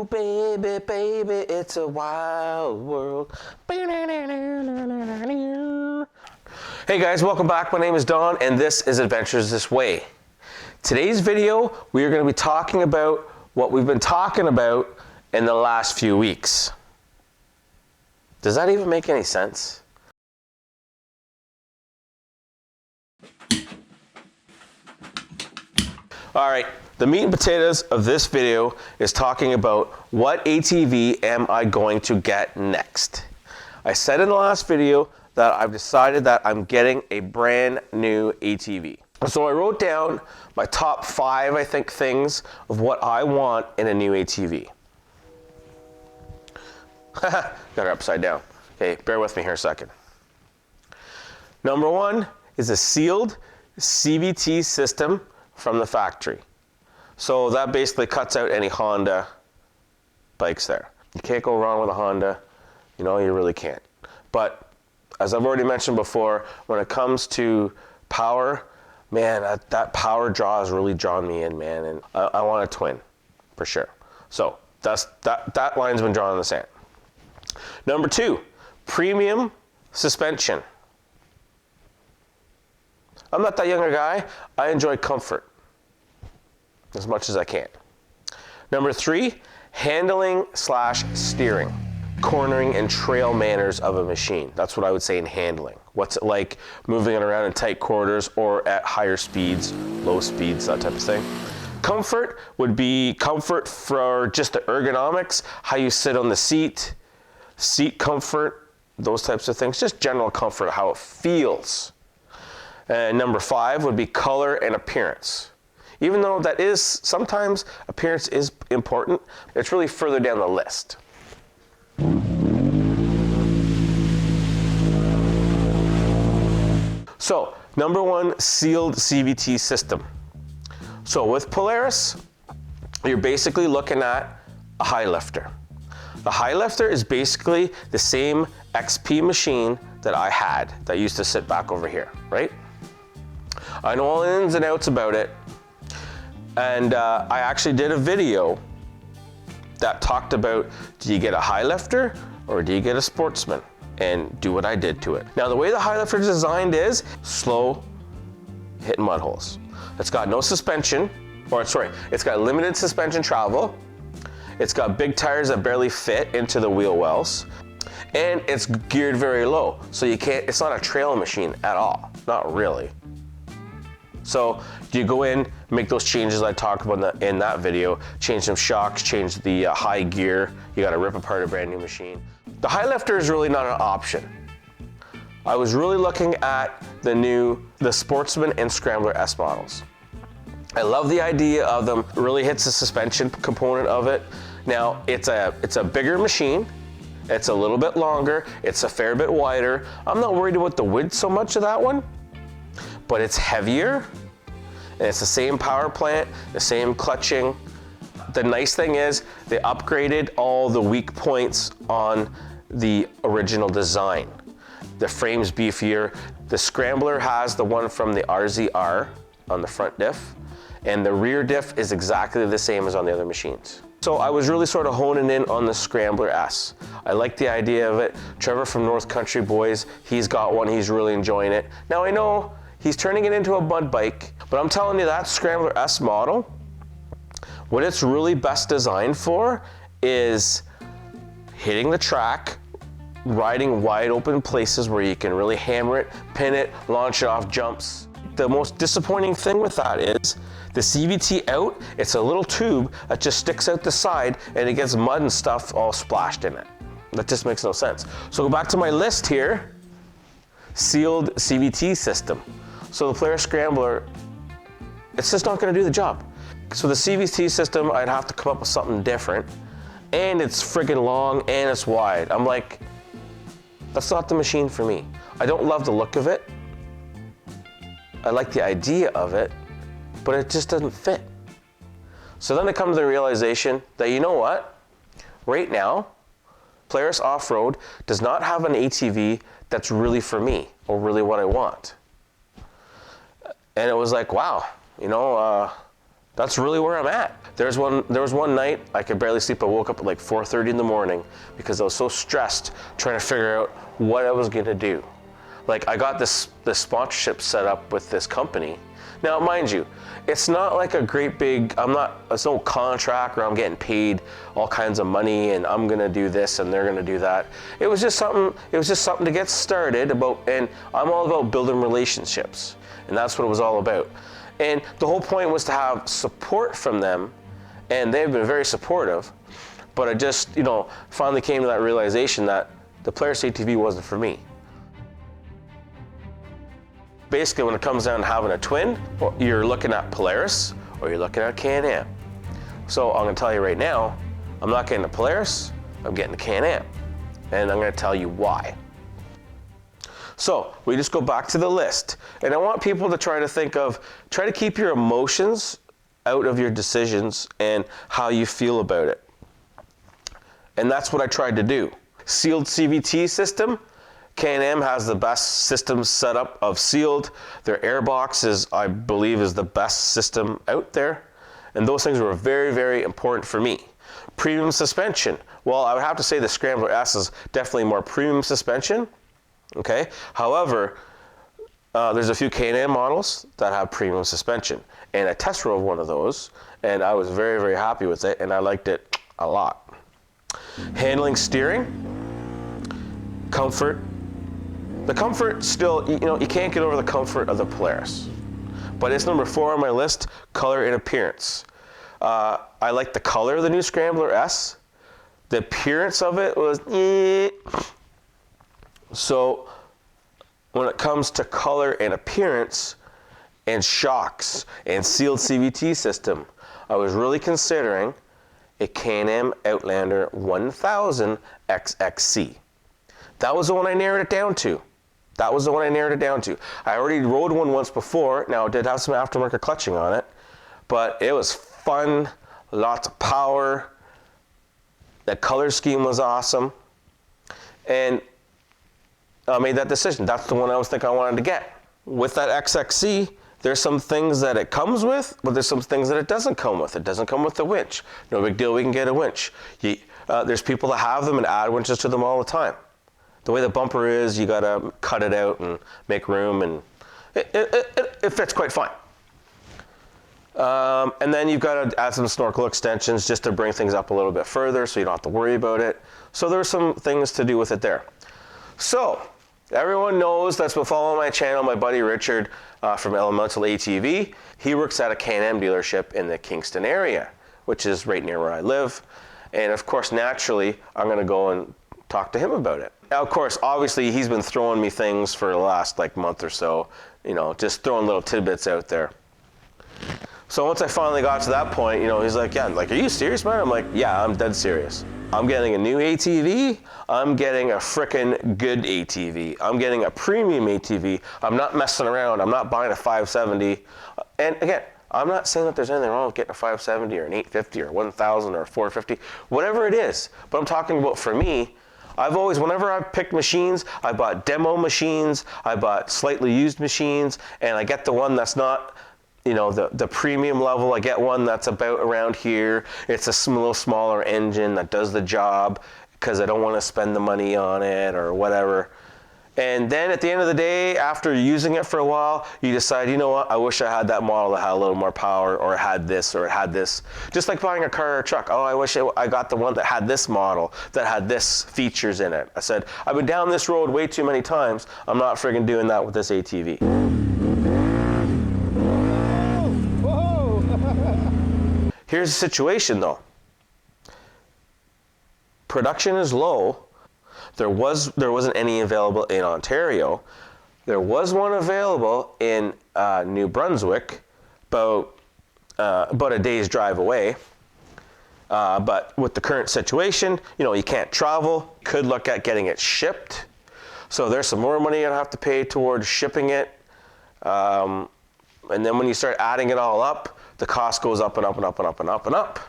baby, baby, it's a wild world. Hey guys, welcome back. My name is Don, and this is Adventures This Way. Today's video, we are going to be talking about what we've been talking about in the last few weeks. Does that even make any sense? All right, the meat and potatoes of this video is talking about what ATV am I going to get next. I said in the last video that I've decided that I'm getting a brand new ATV. So I wrote down my top 5, I think, things of what I want in a new ATV. Got her upside down. Okay, bear with me here a second. Number 1 is a sealed CVT system from the factory. So that basically cuts out any Honda bikes there. You can't go wrong with a Honda. You know, you really can't. But as I've already mentioned before, when it comes to power, man, that power draw has really drawn me in, man. And I want a twin, for sure. So that line's been drawn in the sand. Number 2, premium suspension. I'm not that younger guy. I enjoy comfort as much as I can. Number 3, handling/steering, cornering and trail manners of a machine. That's what I would say in handling. What's it like moving it around in tight quarters or at higher speeds, low speeds, that type of thing. Comfort would be comfort for just the ergonomics, how you sit on the seat comfort, those types of things, just general comfort, how it feels. And number 5 would be color and appearance. Even though that is, sometimes appearance is important, it's really further down the list. So, number 1, sealed CVT system. So with Polaris, you're basically looking at a high lifter. The high lifter is basically the same XP machine that I had that used to sit back over here, right? I know all the ins and outs about it, and I actually did a video that talked about, do you get a high lifter or do you get a sportsman, and do what I did to it. Now the way the high lifter is designed is slow hitting mud holes. It's got no suspension, or sorry, it's got limited suspension travel. It's got big tires that barely fit into the wheel wells, and it's geared very low. So you can't, it's not a trail machine at all, not really. So you go in, make those changes I talked about in that video, change some shocks, change the high gear, you gotta rip apart a brand new machine. The high lifter is really not an option. I was really looking at the Sportsman and Scrambler S models. I love the idea of them, it really hits the suspension component of it. Now, it's a bigger machine, it's a little bit longer, it's a fair bit wider. I'm not worried about the width so much of that one, but it's heavier, and it's the same power plant, the same clutching. The nice thing is, they upgraded all the weak points on the original design. The frame's beefier. The Scrambler has the one from the RZR on the front diff, and the rear diff is exactly the same as on the other machines. So I was really sort of honing in on the Scrambler S. I like the idea of it. Trevor from North Country Boys, he's got one, he's really enjoying it. Now I know he's turning it into a mud bike, but I'm telling you that Scrambler S model, what it's really best designed for is hitting the track, riding wide open places where you can really hammer it, pin it, launch it off jumps. The most disappointing thing with that is the CVT out, it's a little tube that just sticks out the side and it gets mud and stuff all splashed in it. That just makes no sense. So go back to my list here, sealed CVT system. So the Polaris Scrambler, it's just not gonna do the job. So the CVT system, I'd have to come up with something different, and it's friggin' long and it's wide. I'm like, that's not the machine for me. I don't love the look of it. I like the idea of it, but it just doesn't fit. So then I come to the realization that, you know what? Right now, Polaris Off-Road does not have an ATV that's really for me, or really what I want. And it was like, wow, you know, That's really where I'm at. There was one night I could barely sleep. I woke up at like 4:30 in the morning because I was so stressed trying to figure out what I was gonna do. Like, I got this sponsorship set up with this company. Now, mind you, it's not like a great big, it's no contract where I'm getting paid all kinds of money and I'm gonna do this and they're gonna do that. It was just something to get started about, and I'm all about building relationships. And that's what it was all about. And the whole point was to have support from them, and they've been very supportive. But I just, finally came to that realization that the Polaris ATV wasn't for me. Basically, when it comes down to having a twin, you're looking at Polaris or you're looking at Can-Am. So I'm gonna tell you right now, I'm not getting a Polaris, I'm getting a Can-Am. And I'm gonna tell you why. So we just go back to the list. And I want people to try to keep your emotions out of your decisions and how you feel about it. And that's what I tried to do. Sealed CVT system. Can-Am has the best system set up of sealed. Their airbox I believe, is the best system out there. And those things were very, very important for me. Premium suspension. Well, I would have to say the Scrambler S is definitely more premium suspension. Okay. However, there's a few Can-Am models that have premium suspension, and I test drove one of those, and I was very, very happy with it, and I liked it a lot. Handling, steering, comfort. The comfort still, you can't get over the comfort of the Polaris, but it's number 4 on my list. Color and appearance. I like the color of the new Scrambler S. The appearance of it was So when it comes to color and appearance and shocks and sealed CVT system, I was really considering a Can-Am Outlander 1000 XXC. That was the one I narrowed it down to. I already rode one once before. Now, it did have some aftermarket clutching on it, but it was fun, lots of power. The color scheme was awesome. And I made that decision. That's the one I was thinking I wanted to get. With that XXC, there's some things that it comes with, but there's some things that it doesn't come with. It doesn't come with the winch. No big deal, we can get a winch. There's people that have them and add winches to them all the time. The way the bumper is, you gotta cut it out and make room, and it fits quite fine. And then you've got to add some snorkel extensions just to bring things up a little bit further so you don't have to worry about it. So there's some things to do with it there. So, everyone knows that's been following my channel, my buddy Richard from Untitled ATV. He works at a Can-Am dealership in the Kingston area, which is right near where I live. And of course, naturally, I'm going to go and talk to him about it. Now, of course, obviously, he's been throwing me things for the last month or so, just throwing little tidbits out there. So once I finally got to that point, he's like, yeah, are you serious, man? I'm like, yeah, I'm dead serious. I'm getting a new ATV. I'm getting a frickin' good ATV. I'm getting a premium ATV. I'm not messing around. I'm not buying a 570. And again, I'm not saying that there's anything wrong with getting a 570 or an 850 or 1000 or a 450, whatever it is. But I'm talking about, for me, whenever I've picked machines, I bought demo machines, I bought slightly used machines, and I get the one that's not, the premium level. I get one that's about around here. It's a little smaller engine that does the job because I don't want to spend the money on it or whatever. And then at the end of the day, after using it for a while, you decide, you know what, I wish I had that model that had a little more power, or it had this, or it had this. Just like buying a car or a truck. Oh, I wish I got the one that had this model, that had this features in it. I said, I've been down this road way too many times. I'm not friggin' doing that with this ATV. Here's the situation though. Production is low. There wasn't any available in Ontario. There was one available in New Brunswick, about a day's drive away. But with the current situation, you can't travel. Could look at getting it shipped. So there's some more money I'd have to pay towards shipping it. And then when you start adding it all up, the cost goes up and up and up and up and up and up.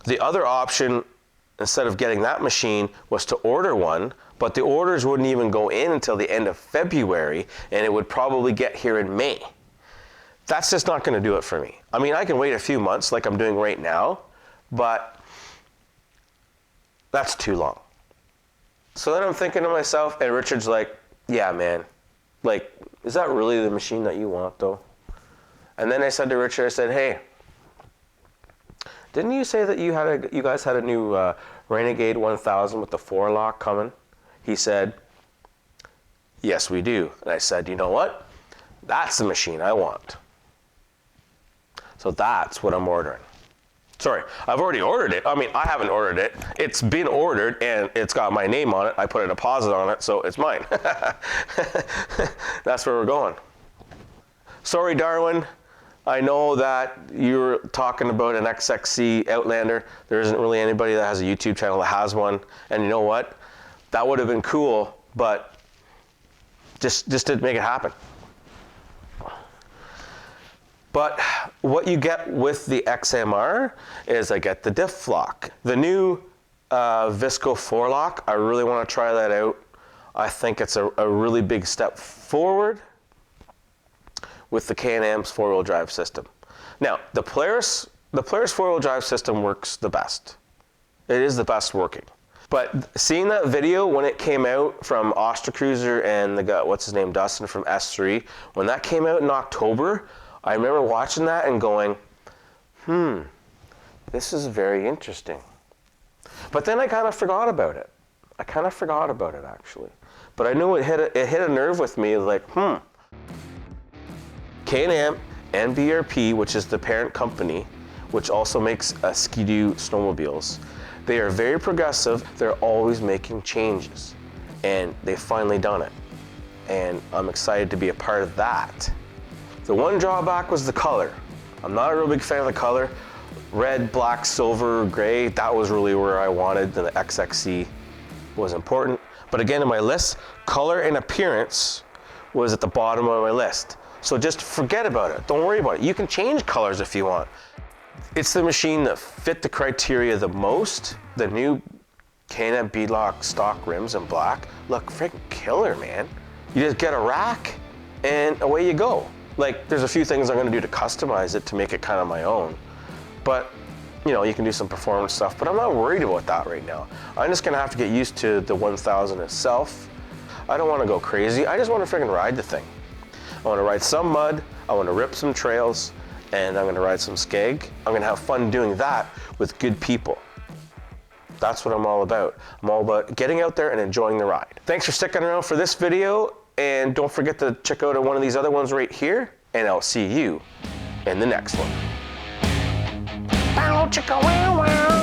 The other option, instead of getting that machine, was to order one, but the orders wouldn't even go in until the end of February, and it would probably get here in May. that's just not gonna do it for me. I mean, I can wait a few months like I'm doing right now, but that's too long. So then I'm thinking to myself, and Richard's like, yeah, man, like, is that really the machine that you want though? And then I said to Richard, I said, hey, didn't you say that you guys had a new Renegade 1000 with the 4-lock coming? He said, yes, we do. And I said, you know what? That's the machine I want. So that's what I'm ordering. Sorry, I've already ordered it. I mean, I haven't ordered it. It's been ordered and it's got my name on it. I put a deposit on it, so it's mine. That's where we're going. Sorry, Darwin. I know that you're talking about an XXC Outlander. There isn't really anybody that has a YouTube channel that has one. And you know what? That would have been cool, but just didn't make it happen. But what you get with the XMR is I get the diff lock. The new Visco 4-lock, I really want to try that out. I think it's a really big step forward with the Can-Am's 4-wheel drive system. Now, the Polaris 4-wheel drive system works the best. It is the best working. But seeing that video when it came out from Ostercruiser and the guy, what's his name, Dustin from S3, when that came out in October, I remember watching that and going, this is very interesting. But then I kind of forgot about it. I kind of forgot about it actually. But I knew it hit a nerve with me, like, Can-Am and BRP, which is the parent company, which also makes Ski-Doo snowmobiles, they are very progressive. They're always making changes. And they've finally done it. And I'm excited to be a part of that. The one drawback was the color. I'm not a real big fan of the color. Red, black, silver, gray, that was really where I wanted. The XXC was important. But again, in my list, color and appearance was at the bottom of my list. So just forget about it. Don't worry about it. You can change colors if you want. It's the machine that fit the criteria the most. The new Can-Am beadlock stock rims in black look freaking killer, man. You just get a rack and away you go. Like, there's a few things I'm gonna do to customize it to make it kind of my own. But, you know, you can do some performance stuff, but I'm not worried about that right now. I'm just gonna have to get used to the 1000 itself. I don't wanna go crazy. I just wanna freaking ride the thing. I wanna ride some mud, I wanna rip some trails, and I'm gonna ride some skeg. I'm gonna have fun doing that with good people. That's what I'm all about. I'm all about getting out there and enjoying the ride. Thanks for sticking around for this video. And don't forget to check out one of these other ones right here, and I'll see you in the next one. Bow, chicka, wow, wow.